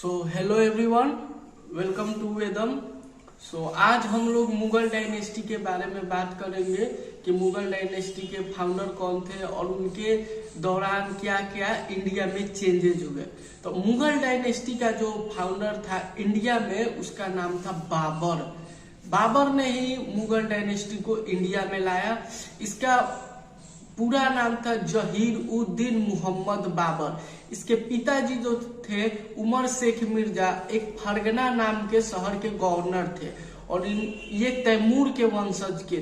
So hello everyone, welcome to Vedam. आज हम लोग मुगल डायनेस्टी के बारे में बात करेंगे कि मुगल डायनेस्टी के फाउंडर कौन थे और उनके दौरान क्या क्या इंडिया में चेंजेज हुए। तो मुगल डायनेस्टी का जो फाउंडर था इंडिया में, उसका नाम था बाबर। बाबर ने ही मुगल डायनेस्टी को इंडिया में लाया। इसका पूरा नाम था जहीर उद्दीन मोहम्मद बाबर। इसके पिताजी जो थे उमर शेख मिर्जा, एक फरगना नाम के शहर के गवर्नर थे और ये तैमूर के वंशज के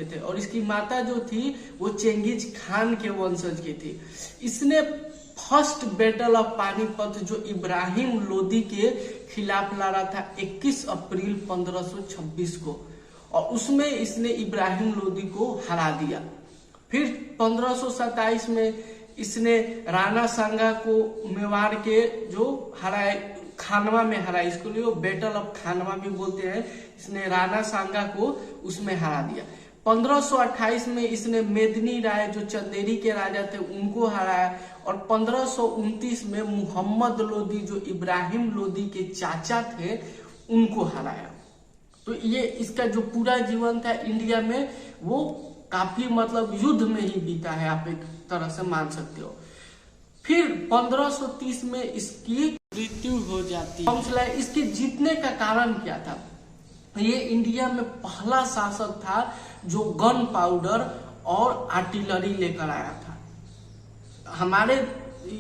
थे और इसकी माता जो थी वो चेंगिज खान के वंशज की थी। इसने फर्स्ट बैटल ऑफ पानीपत जो इब्राहिम लोदी के खिलाफ लड़ा था 21 अप्रैल 1526 को, और उसमें इसने इब्राहिम लोदी को हरा दिया। फिर 1527 में इसने राणा सांगा को मेवाड़ के जो हराए, खानवा में हरा, इसको लिए बैटल ऑफ खानवा भी बोलते हैं। इसने राणा सांगा को उसमें हरा दिया। 1528 में इसने मेदिनी राय जो चंदेरी के राजा थे उनको हराया और 1529 में मोहम्मद लोदी जो इब्राहिम लोदी के चाचा थे उनको हराया। तो ये इसका जो पूरा जीवन था इंडिया में वो काफी युद्ध में ही बीता है, आप एक तरह से मान सकते हो। फिर 1530 में इसकी मृत्यु हो जाती है। इसके जीतने का कारण क्या था? ये इंडिया में पहला शासक था जो गन पाउडर और आर्टिलरी लेकर आया था। हमारे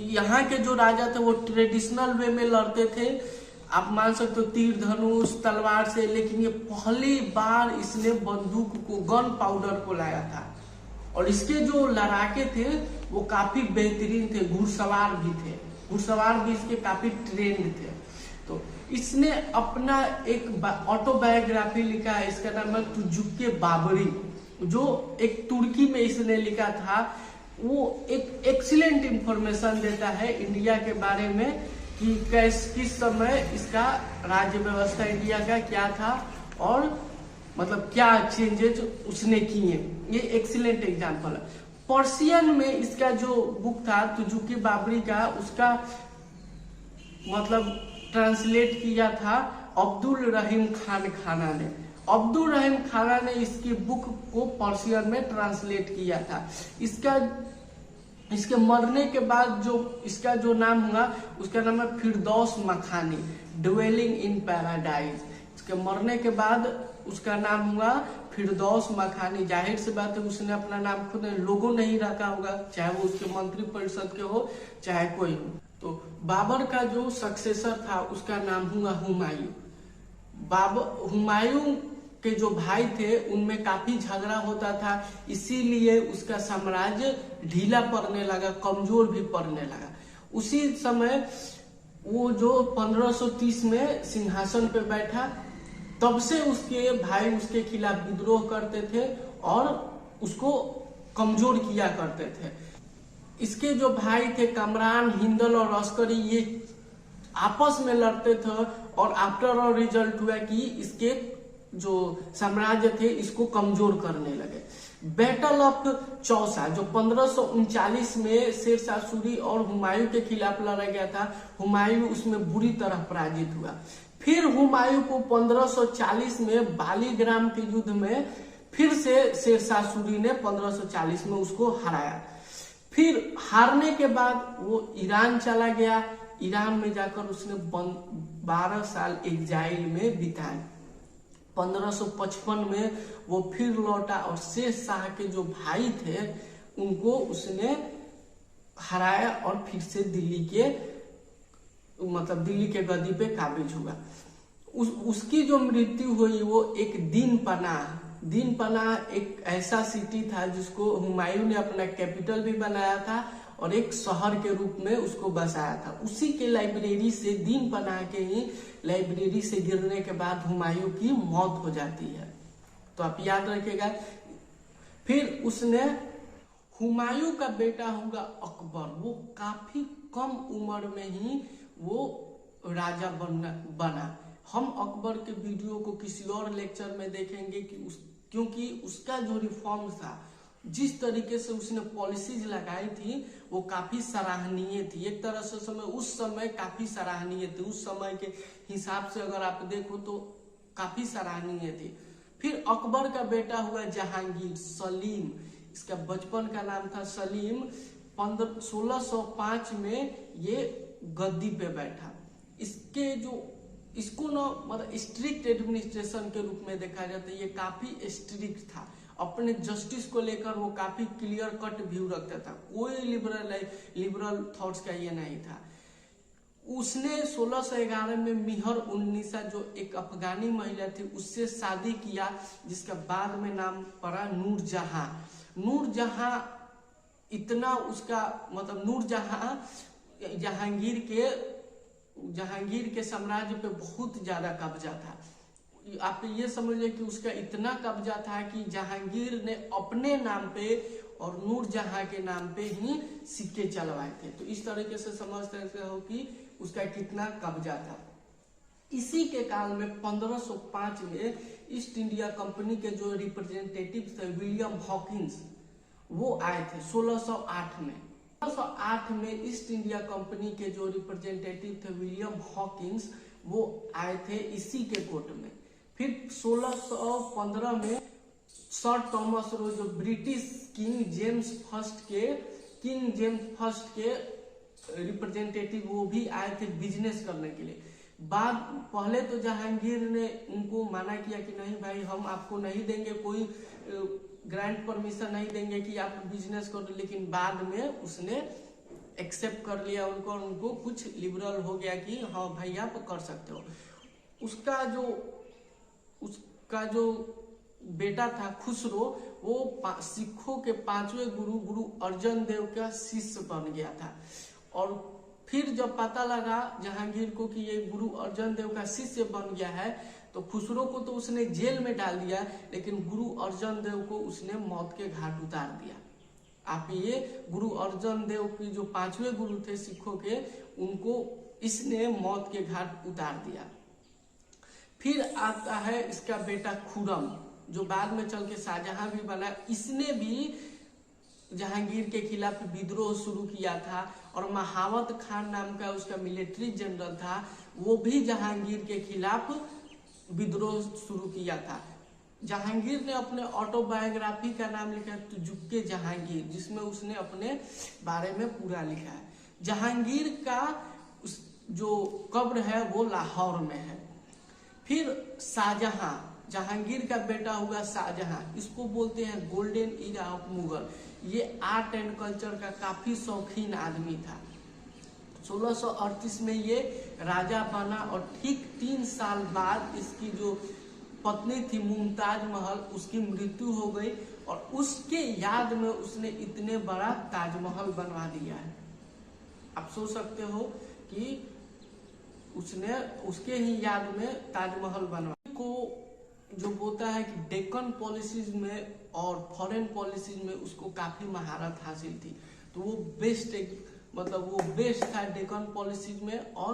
यहाँ के जो राजा थे वो ट्रेडिशनल वे में लड़ते थे, आप मान सकते हो तीर धनुष तलवार से, लेकिन ये पहली बार इसने बंदूक को, गन पाउडर को लाया था। और इसके जो लड़ाके थे वो काफी बेहतरीन थे, घुड़सवार भी इसके काफी ट्रेंड थे। तो इसने अपना एक ऑटोबायोग्राफी लिखा है, इसका नाम है तुजुक बाबरी, जो एक तुर्की में इसने लिखा था। वो एक एक्सीलेंट इंफॉर्मेशन देता है इंडिया के बारे में कि किस समय इसका राज्य व्यवस्था इंडिया का क्या था और क्या चेंजेज उसने किए। ये एक्सीलेंट एग्जांपल है। पर्शियन में इसका जो बुक था तुजुकी बाबरी का, उसका ट्रांसलेट किया था अब्दुल रहीम खान खाना ने। अब्दुल रहीम खाना ने इसकी बुक को पर्शियन में ट्रांसलेट किया था। इसके मरने के बाद जो इसका जो नाम हुआ उसका नाम है फिरदौस मखानी, ड्वेलिंग इन पैराडाइज। इसके मरने के बाद उसका नाम हुआ फिरदौस मखानी। जाहिर सी बात है उसने अपना नाम खुद लोगों नहीं रखा होगा, चाहे वो उसके मंत्री परिषद के हो चाहे कोई हो। तो बाबर का जो सक्सेसर था उसका नाम हुआ हुमायूं। हुमायूं के जो भाई थे उनमें काफी झगड़ा होता था, इसीलिए उसका साम्राज्य ढीला पड़ने लगा, कमजोर भी पड़ने लगा। उसी समय वो जो 1530 में सिंहासन पे बैठा, तब से उसके भाई उसके खिलाफ विद्रोह करते थे और उसको कमजोर किया करते थे। इसके जो भाई थे कमरान, हिंदल और अस्करी, ये आपस में लड़ते थे और आफ्टर ऑल रिजल्ट हुआ कि इसके जो साम्राज्य थे इसको कमजोर करने लगे। बैटल ऑफ चौसा जो 1539 में शेरशाह सूरी और हुमायूं के खिलाफ लड़ा गया था, हुमायूं उसमें बुरी तरह पराजित हुआ। फिर हुमायूं को 1540 में बालीग्राम के युद्ध में फिर से शेरशाह सूरी ने 1540 में उसको हराया। फिर हारने के बाद वो ईरान चला गया। ईरान में जाकर उसने 12 साल एग्जाइल में बिताए। 1555 में वो फिर लौटा और शेष शाह के जो भाई थे उनको उसने हराया और फिर से दिल्ली के गद्दी पे काबिज हुआ। उसकी जो मृत्यु हुई वो एक दीन पनाह एक ऐसा सिटी था जिसको हुमायूं ने अपना कैपिटल भी बनाया था और एक शहर के रूप में उसको बसाया था। उसी के लाइब्रेरी से, दीन पनाह के ही लाइब्रेरी से गिरने के बाद हुमायूं की मौत हो जाती है, तो आप याद रखिएगा। फिर उसने, हुमायूं का बेटा होगा अकबर, वो काफी कम उम्र में ही वो राजा बना। हम अकबर के वीडियो को किसी और लेक्चर में देखेंगे कि क्योंकि उसका जो रिफॉर्म था जिस तरीके से उसने पॉलिसीज लगाई थी वो काफी सराहनीय थी। एक तरह से उस समय काफी सराहनीय थी, उस समय के हिसाब से अगर आप देखो तो काफी सराहनीय थी। फिर अकबर का बेटा हुआ जहांगीर, सलीम, इसका बचपन का नाम था सलीम। 1605 में ये गद्दी पे बैठा। इसको ना मतलब स्ट्रिक्ट एडमिनिस्ट्रेशन के रूप में देखा जाता है। ये काफी स्ट्रिक्ट था, अपने जस्टिस को लेकर वो काफी क्लियर कट व्यू रखता था, कोई लिबरल थॉट्स का ये नहीं था। उसने 1611 में मिहर उन्नीसा जो एक अफगानी महिला थी उससे शादी किया, जिसका बाद में नाम पड़ा नूरजहां। नूरजहां इतना उसका मतलब नूरजहां जहांगीर के साम्राज्य पे बहुत ज्यादा कब्जा था। आप ये समझिए कि उसका इतना कब्जा था कि जहांगीर ने अपने नाम पे और नूरजहां के नाम पे ही सिक्के चलवाए थे। तो इस तरीके से समझ सकते हो कि उसका कितना कब्जा था। इसी के काल में 1505 में ईस्ट इंडिया कंपनी के जो रिप्रेजेंटेटिव थे विलियम हॉकिंस, वो आए थे 1608 में। 1608 में ईस्ट इंडिया कंपनी के जो रिप्रेजेंटेटिव थे विलियम हॉकिंस, वो आए थे इसी के कोर्ट में। फिर 1615 में सर थॉमस रो जो ब्रिटिश किंग जेम्स फर्स्ट के रिप्रेजेंटेटिव, वो भी आए थे बिजनेस करने के लिए। पहले तो जहांगीर ने उनको माना किया कि नहीं भाई, हम आपको नहीं देंगे, कोई ग्रांट परमिशन नहीं देंगे कि आप बिजनेस करो, लेकिन बाद में उसने एक्सेप्ट कर लिया उनको, और उनको कुछ लिबरल हो गया कि हाँ भाई आप कर सकते हो। उसका जो बेटा था खुसरो, वो सिखों के 5वें गुरु अर्जन देव का शिष्य बन गया था। और फिर जब पता लगा जहांगीर को कि ये गुरु अर्जन देव का शिष्य बन गया है, तो खुसरो को तो उसने जेल में डाल दिया, लेकिन गुरु अर्जन देव को उसने मौत के घाट उतार दिया। आप ये गुरु अर्जन देव की जो 5वें गुरु थे सिखों के, उनको इसने मौत के घाट उतार दिया। फिर आता है इसका बेटा खुरम, जो बाद में चल के शाहजहां भी बना। इसने भी जहांगीर के खिलाफ विद्रोह शुरू किया था, और महावत खान नाम का उसका मिलिट्री जनरल था, वो भी जहांगीर के खिलाफ विद्रोह शुरू किया था। जहांगीर ने अपने ऑटोबायोग्राफी का नाम लिखा है तुजुक्के जहांगीर, जिसमें उसने अपने बारे में पूरा लिखा है। जहांगीर का जो कब्र है वो लाहौर में है। फिर शाहजहां, जहांगीर का बेटा हुआ शाहजहां, इसको बोलते हैं गोल्डन ईरा ऑफ मुगल। ये आर्ट एंड कल्चर का काफी शौकीन आदमी था। 1638 में ये राजा बना, और ठीक 3 साल बाद इसकी जो पत्नी थी मुमताज महल, उसकी मृत्यु हो गई, और उसके याद में उसने इतने बड़ा ताजमहल बनवा दिया है। आप सोच सकते हो कि उसने उसके ही याद में ताजमहल बनवा को जो बोलता है कि डेक्कन पॉलिसीज में और फॉरेन पॉलिसीज में उसको काफी महारत हासिल थी। तो वो बेस्ट था डेक्कन पॉलिसीज में और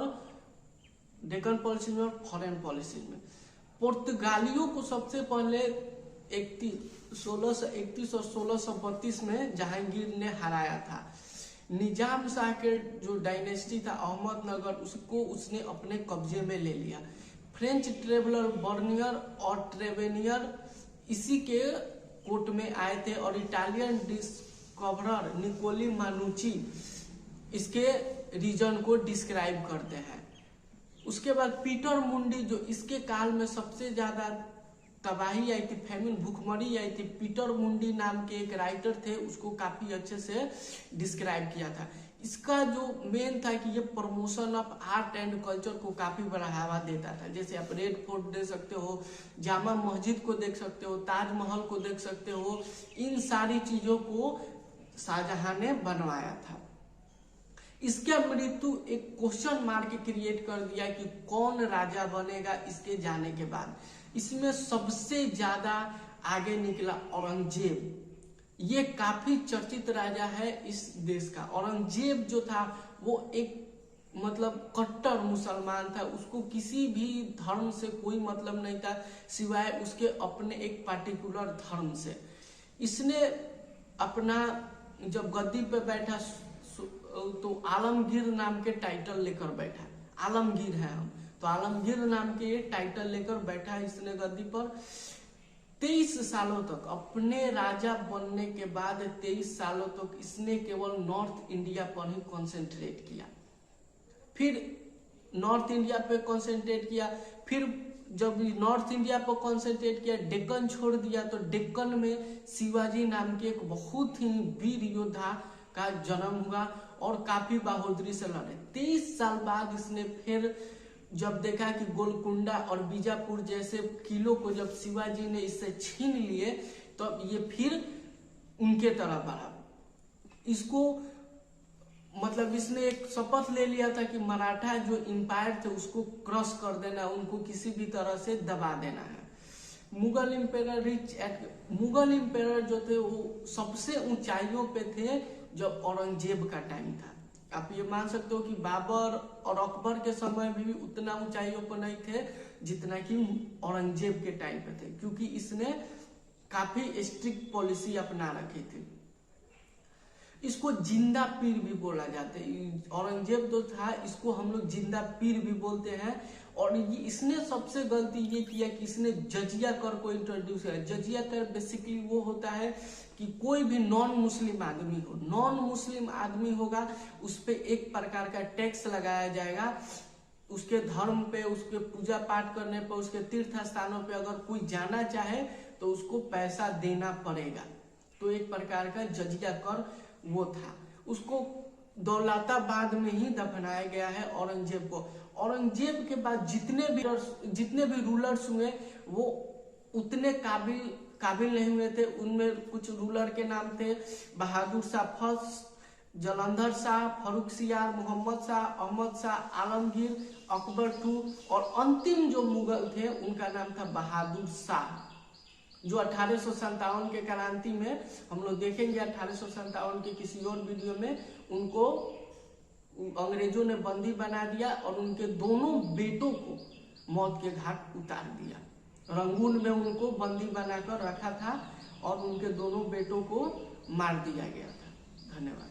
फॉरेन पॉलिसीज में। पुर्तगालियों को सबसे पहले 1631 और 1632 में जहांगीर ने हराया था। निजाम शाह के जो डायनेस्टी था अहमदनगर, उसको उसने अपने कब्जे में ले लिया। फ्रेंच ट्रेवलर बर्नियर और ट्रेवेनियर इसी के कोर्ट में आए थे, और इटालियन डिस्कवरर निकोली मानुची इसके रीजन को डिस्क्राइब करते हैं। उसके बाद पीटर मुंडी, जो इसके काल में सबसे ज्यादा तबाही आई थी, फैमिन, भूखमरी आई थी, पीटर मुंडी नाम के एक राइटर थे, उसको काफी अच्छे से डिस्क्राइब किया था। इसका जो मेन था कि ये promotion of art and culture को काफी बढ़ावा देता था। जैसे आप रेड फोर्ट देख सकते हो, जामा मस्जिद को देख सकते हो, ताजमहल को देख सकते हो, इन सारी चीजों को शाहजहां ने बनवाया था। इसका मृत्यु एक क्वेश्चन मार्क क्रिएट कर दिया कि कौन राजा बनेगा इसके जाने के बाद। इसमें सबसे ज्यादा आगे निकला औरंगजेब। ये काफी चर्चित राजा है इस देश का। औरंगजेब जो था वो एक कट्टर मुसलमान था, उसको किसी भी धर्म से कोई मतलब नहीं था सिवाय उसके अपने एक पार्टिकुलर धर्म से। इसने अपना जब गद्दी पे बैठा तो आलमगीर नाम के टाइटल लेकर बैठा। आलमगीर है हम, तो आलमगीर नाम के टाइटल लेकर बैठा इसने गद्दी पर। 23 सालों तक, अपने राजा बनने के बाद 23 सालों तक इसने केवल नॉर्थ इंडिया पर ही कंसंट्रेट किया। फिर नॉर्थ इंडिया पे कंसंट्रेट किया, फिर जब नॉर्थ इंडिया पर कंसंट्रेट किया, डेक्कन छोड़ दिया, तो डेक्कन में शिवाजी नाम के एक बहुत ही वीर योद्धा का जन्म हुआ और काफी बहादुरी से लड़े। 23 साल बाद इसने फिर जब देखा कि गोलकुंडा और बीजापुर जैसे किलों को जब शिवाजी ने इससे छीन लिए, तो ये फिर उनके तरफ बढ़ा। इसको मतलब इसने एक शपथ ले लिया था कि मराठा जो इंपायर थे उसको क्रॉस कर देना, उनको किसी भी तरह से दबा देना है। मुगल इंपेरर जो थे वो सबसे ऊंचाइयों पे थे जब औरंगजेब का टाइम था। आप ये मान सकते हो कि बाबर और अकबर के समय में भी उतना ऊंचाइयों पर नहीं थे जितना कि औरंगजेब के टाइम पे थे, क्योंकि इसने काफी स्ट्रिक्ट पॉलिसी अपना रखी थी। इसको जिंदा पीर भी बोला जाता है। औरंगजेब जो था इसको हम लोग जिंदा पीर भी बोलते हैं। और इसने सबसे गलती ये किया कि इसने जजिया कर को इंट्रोड्यूस किया। जजिया कर बेसिकली वो होता है कि कोई भी नॉन मुस्लिम आदमी हो, नॉन मुस्लिम आदमी होगा, उस पर एक प्रकार का टैक्स लगाया जाएगा। उसके धर्म पे, उसके पूजा पाठ करने पे, उसके तीर्थ स्थानों पे अगर कोई जाना चाहे तो उसको पैसा देना पड़ेगा। तो एक प्रकार का जजिया कर वो था। उसको दौलताबाद में ही दफनाया गया है औरंगजेब को। औरंगजेब के बाद जितने भी रूलर्स हुए वो उतने काबिल नहीं हुए थे। उनमें कुछ रूलर के नाम थे बहादुर शाह फर्स्ट, जलंधर शाह, फर्रुख सियार, मोहम्मद शाह, अहमद शाह, आलमगीर, अकबर II, और अंतिम जो मुगल थे उनका नाम था बहादुर शाह, जो 1857 के क्रांति में हम लोग देखेंगे। 1857 के किसी और वीडियो में उनको अंग्रेजों ने बंदी बना दिया और उनके दोनों बेटों को मौत के घाट उतार दिया। रंगून में उनको बंदी बनाकर रखा था और उनके दोनों बेटों को मार दिया गया था। धन्यवाद।